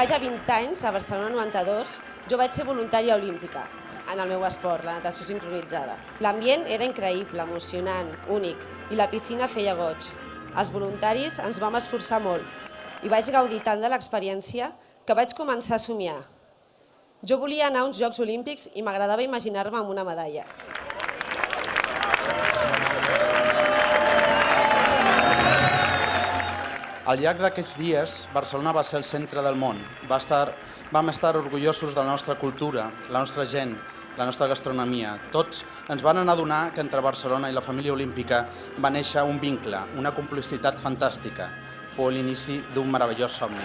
Fa ja 20 anys, a Barcelona 92, jo vaig ser voluntària olímpica en el meu esport, la natació sincronitzada. L'ambient era increïble, emocionant, únic, i la piscina feia goig. Els voluntaris ens vam esforçar molt i vaig gaudir tant de l'experiència que vaig començar a somiar. Jo volia anar a uns Jocs Olímpics i m'agradava imaginar-me amb una medalla. Al llarg d'aquests dies, Barcelona va ser el centre del món. Vam estar orgullosos de la nostra cultura, la nostra gent, la nostra gastronomia. Tots ens van adonar que entre Barcelona i la família olímpica va néixer un vincle, una complicitat fantàstica. Fou l'inici d'un meravellós somni.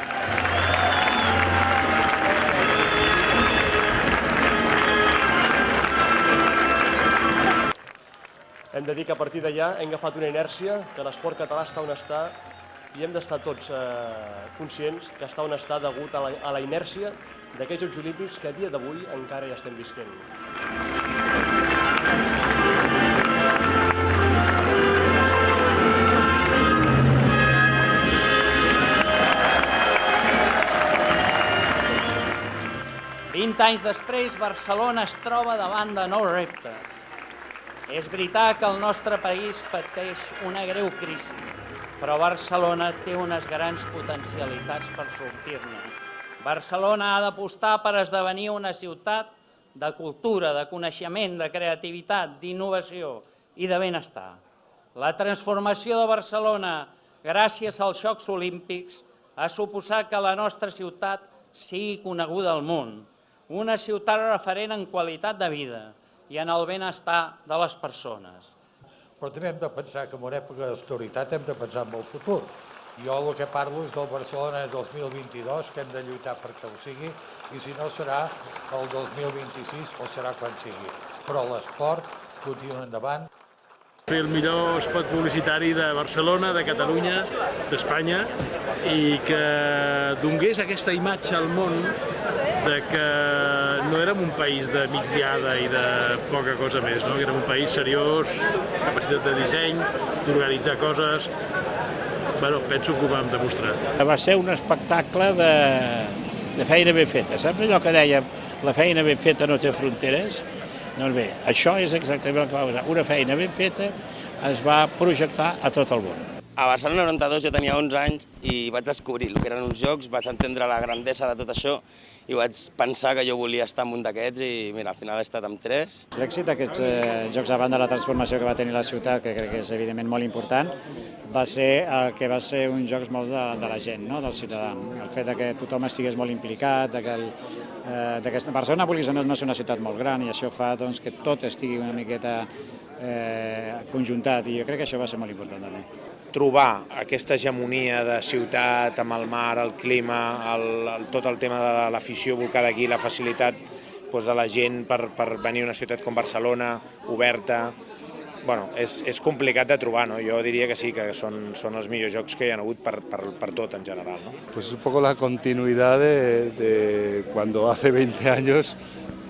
Hem de dir que a partir d'allà hem agafat una inèrcia, que l'esport català està on està, i hem d'estar tots conscients que està on està degut a la inèrcia d'aquests Jocs Olímpics que a dia d'avui encara hi estem visquent. Anys després, Barcelona es troba davant de nous reptes. És veritat que el nostre país pateix una greu crisi, però Barcelona té unes grans potencialitats per sortir-ne. Barcelona ha d'apostar per esdevenir una ciutat de cultura, de coneixement, de creativitat, d'innovació i de benestar. La transformació de Barcelona, gràcies als Jocs Olímpics, ha suposat que la nostra ciutat sigui coneguda al món, una ciutat referent en qualitat de vida i en el benestar de les persones. Però també hem de pensar que en una època d'austeritat hem de pensar en el futur. Jo el que parlo és del Barcelona 2022, que hem de lluitar perquè ho sigui, i si no serà el 2026 o serà quan sigui. Però l'esport continua endavant. Fer el millor espot publicitari de Barcelona, de Catalunya, d'Espanya, i que donés aquesta imatge al món de que no érem un país de migdiada i de poca cosa més, que érem un país seriós, capacitat de disseny, d'organitzar coses. Penso que ho vam demostrar. Va ser un espectacle de feina ben feta. Saps allò que dèiem, la feina ben feta no té fronteres? Doncs bé, això és exactament el que va passar. Una feina ben feta es va projectar a tot el món. A Barcelona 92 jo tenia 11 anys i vaig descobrir el que eren uns jocs, vaig entendre la grandesa de tot això i vaig pensar que jo volia estar en un d'aquests i mira, al final he estat amb 3. L'èxit d'aquests jocs davant de la transformació que va tenir la ciutat, que crec que és evidentment molt important, va ser el que va ser uns jocs molt de la gent, del ciutadà. El fet que tothom estigués molt implicat, que Barcelona vulgui no és una ciutat molt gran i això fa que tot estigui una miqueta conjuntat i jo crec que això va ser molt important també. Trobar aquesta hegemonia de ciutat amb el mar, el clima, tot el tema de l'afició volcada aquí, la facilitat de la gent per venir a una ciutat com Barcelona, oberta. És complicat de trobar, jo diria que sí, que són els millors jocs que hi ha hagut per tot en general. Pues es un poco la continuidad de cuando hace 20 años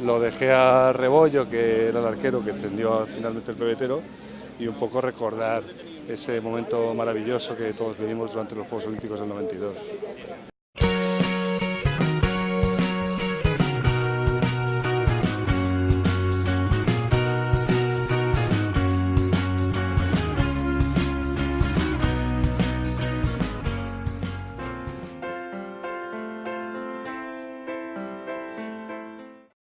lo dejé a Rebollo, que era el arquero que encendió finalmente el pebetero, y un poco recordar ese momento maravilloso que todos vivimos durante los Juegos Olímpicos del 92.